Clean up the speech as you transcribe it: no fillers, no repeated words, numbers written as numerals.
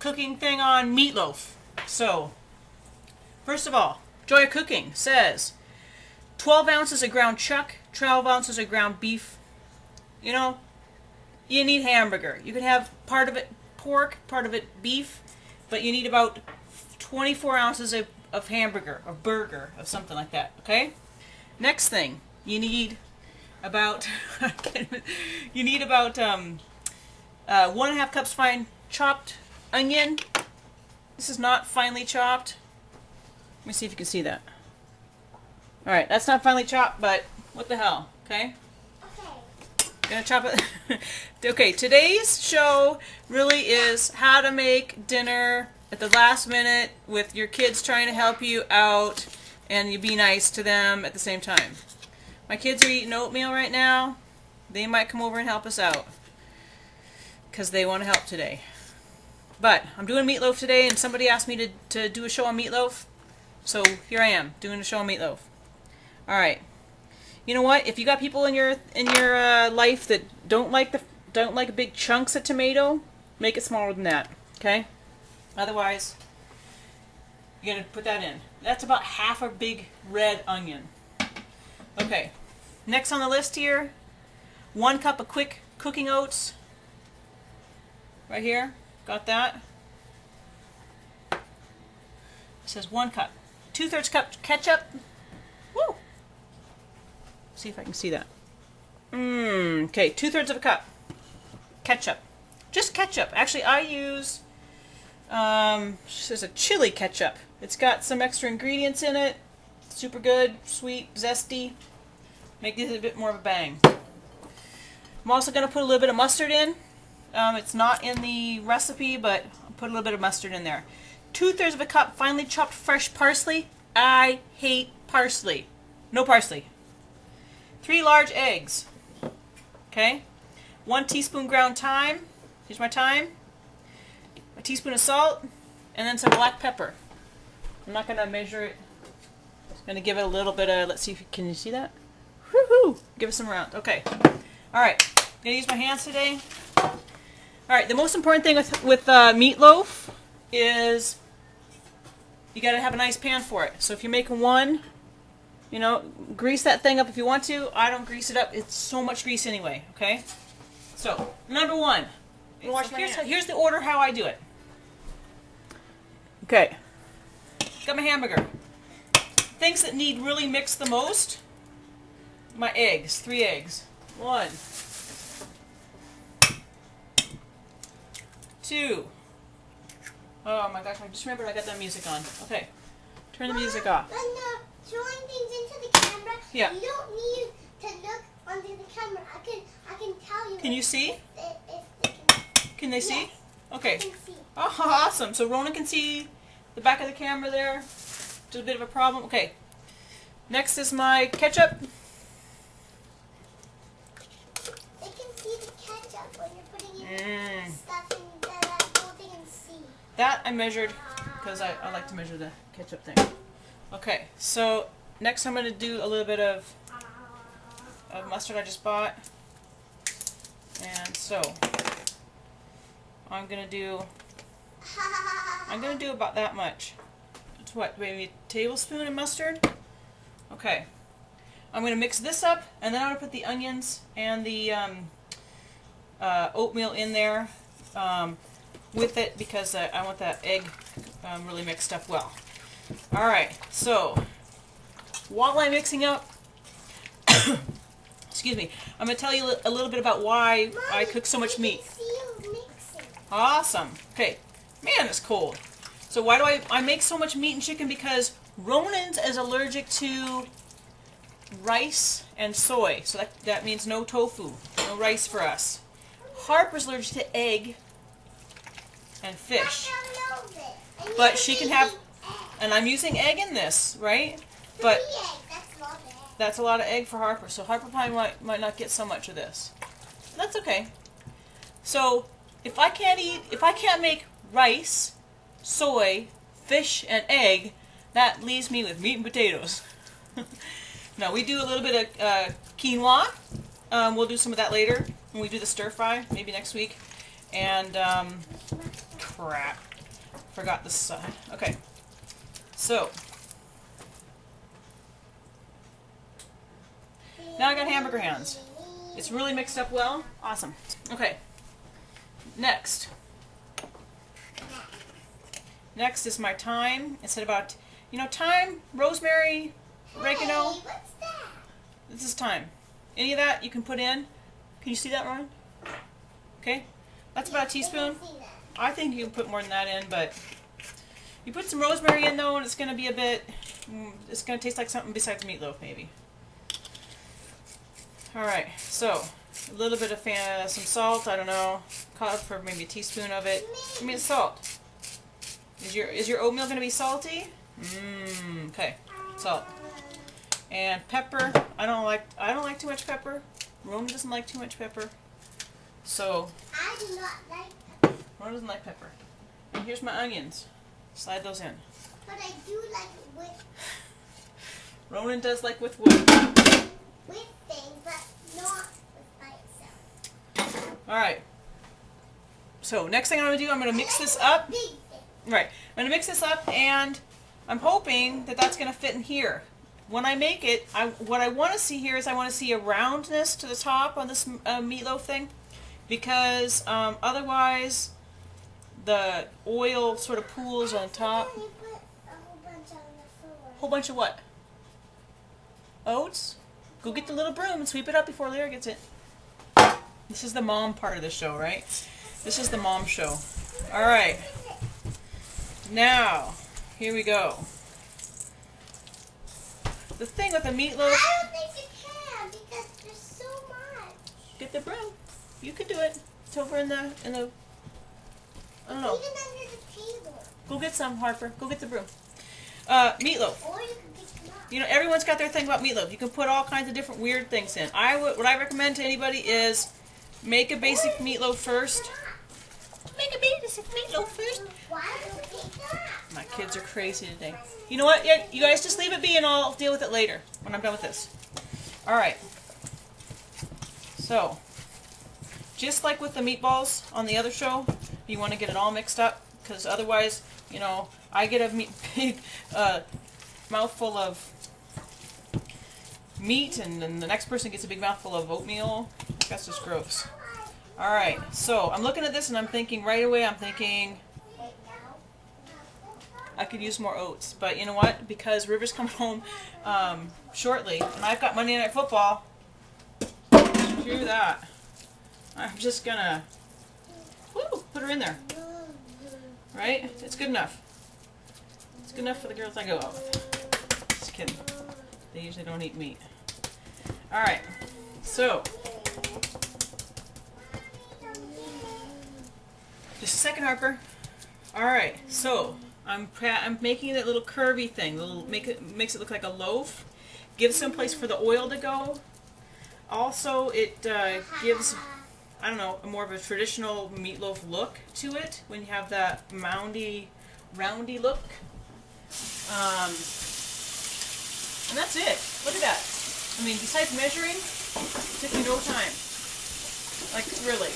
cooking thing on meatloaf. So, first of all, Joy of Cooking says 12 ounces of ground chuck, 12 ounces of ground beef. You know, you need hamburger. You can have part of it pork, part of it beef, but you need about 24 ounces of hamburger, or burger, or something like that, okay? Next thing, you need about, 1.5 cups fine chopped onion. This is not finely chopped. Let me see if you can see that. Alright, that's not finely chopped, but what the hell, okay? Gonna chop it. Okay, today's show really is how to make dinner at the last minute with your kids trying to help you out and you be nice to them at the same time. My kids are eating oatmeal right now. They might come over and help us out because they want to help today. But I'm doing meatloaf today, and somebody asked me to do a show on meatloaf, so here I am doing a show on meatloaf. All right. You know what? If you got people in your life that don't like big chunks of tomato, make it smaller than that. Okay? Otherwise, you're gonna put that in. That's about half a big red onion. Okay. Next on the list here, 1 cup of quick cooking oats. Right here. Got that? It says 1 cup. 2/3 cup ketchup. Woo! See if I can see that. Okay, 2/3 of a cup. Ketchup. Just ketchup. Actually, I use, there's a chili ketchup. It's got some extra ingredients in it. Super good, sweet, zesty. Make this a bit more of a bang. I'm also going to put a little bit of mustard in. It's not in the recipe, but I'll put a little bit of mustard in there. 2/3 of a cup finely chopped fresh parsley. I hate parsley. No parsley. 3 large eggs. Okay. 1 teaspoon ground thyme. Here's my thyme. A teaspoon of salt. And then some black pepper. I'm not going to measure it. I'm going to give it a little bit of, let's see if can you see that? Woohoo! Give it some round. Okay. Alright. I'm going to use my hands today. Alright, the most important thing with meatloaf is you got to have a nice pan for it. So if you're making one, you know, grease that thing up if you want to. I don't grease it up. It's so much grease anyway, okay? So, number 1. Here's the order how I do it. Okay. Got my hamburger. Things that need really mixed the most. My eggs. 3 eggs. 1. 2. Oh my gosh, I just remembered I got that music on. Okay. Turn the music off. Showing things into the camera. Yeah. You don't need to look onto the camera. I can tell you. Can you see? If they can. Can they see? Yes, Okay. I can see. Oh, awesome. So Rona can see the back of the camera there. Just a bit of a problem. Okay. Next is my ketchup. They can see the ketchup when you're putting in stuff in that whole thing and see. That I measured because I like to measure the ketchup thing. Okay, so next I'm going to do a little bit of mustard I just bought. And so I'm going to do about that much. It's what, maybe a tablespoon of mustard? Okay. I'm going to mix this up, and then I'm going to put the onions and the oatmeal in there with it because I want that egg really mixed up well. Alright, so while I'm mixing up, excuse me, I'm going to tell you a little bit about why I cook so much meat. Awesome. Okay, man, it's cold. So why do I make so much meat and chicken? Because Ronan is allergic to rice and soy, so that means no tofu, no rice for us. Harper's allergic to egg and fish, but she can have, and I'm using egg in this, right? But that's a lot of egg for Harper, so Harper probably might not get so much of this. That's okay. So if I can't make rice, soy, fish, and egg, that leaves me with meat and potatoes. Now we do a little bit of quinoa. We'll do some of that later when we do the stir fry, maybe next week. And crap. Forgot this side. Okay. So now I got hamburger hands. It's really mixed up well. Awesome. Okay. Next. Next is my thyme. Instead about, thyme, rosemary, oregano. Hey, what's that? This is thyme. Any of that you can put in. Can you see that, Ron? Okay. That's about a teaspoon. I think you can put more than that in, but you put some rosemary in though, and it's going to be a bit, it's going to taste like something besides meatloaf maybe. Alright, so a little bit of some salt, I don't know, call for maybe a teaspoon of it. I mean, it's salt. Is your oatmeal going to be salty? Okay, salt. And pepper. I don't like too much pepper. Roman doesn't like too much pepper. So I do not like pepper. Roman doesn't like pepper. And here's my onions. Slide those in. But I do like it with Ronan does like with what? things, but not with by itself. Alright. So next thing I'm going to do, I'm going to mix this up. Big thing. Right. I'm going to mix this up, and I'm hoping that that's going to fit in here. When I make it, what I want to see here is I want to see a roundness to the top on this meatloaf thing, because otherwise the oil sort of pools on top. You put a whole bunch on the floor. Whole bunch of what? Oats? Go get the little broom and sweep it up before Lyra gets it. This is the mom part of the show, right? This is the mom show. Alright. Now, here we go. The thing with the meatloaf... I don't think you can because there's so much. Get the broom. You can do it. It's over in the I don't know. Even under the table. Go get some, Harper. Go get the broom. Meatloaf. Or you can pick them up. Everyone's got their thing about meatloaf. You can put all kinds of different weird things in. What I recommend to anybody is make a basic meatloaf first. Make a basic meatloaf first. Why do you pick them up? My kids are crazy today. You know what? Yeah, you guys just leave it be and I'll deal with it later when I'm done with this. Alright. So, just like with the meatballs on the other show, you want to get it all mixed up, because otherwise, I get a big mouthful of meat and then the next person gets a big mouthful of oatmeal. That's just gross. Alright, so I'm looking at this and I'm thinking right away, I could use more oats. But you know what? Because River's coming home shortly, and I've got Monday Night Football. Screw that. I'm just gonna put her in there. Right? It's good enough. It's good enough for the girls I go out with. Just kidding. They usually don't eat meat. Alright. So. Just a second, Harper. Alright. So. I'm making that little curvy thing. Makes it look like a loaf. Gives some place for the oil to go. Also, it gives, I don't know, more of a traditional meatloaf look to it when you have that moundy, roundy look. And that's it. Look at that. I mean, besides measuring, it took me no time. Like, really.